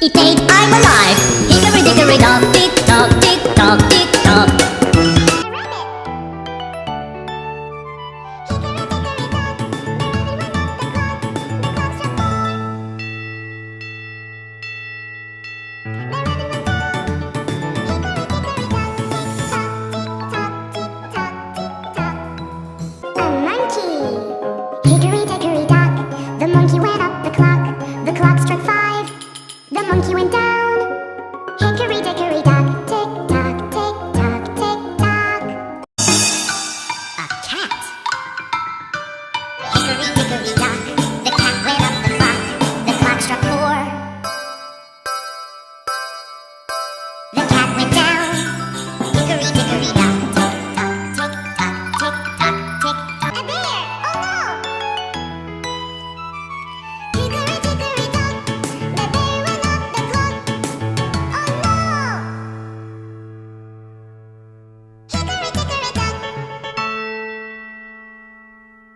It ain't I'm alive. Hickory dickory dock, tick tock, tick tock, tick tock. Hickory dickory dock, the monkey went up the clock struck 5, the monkey went down.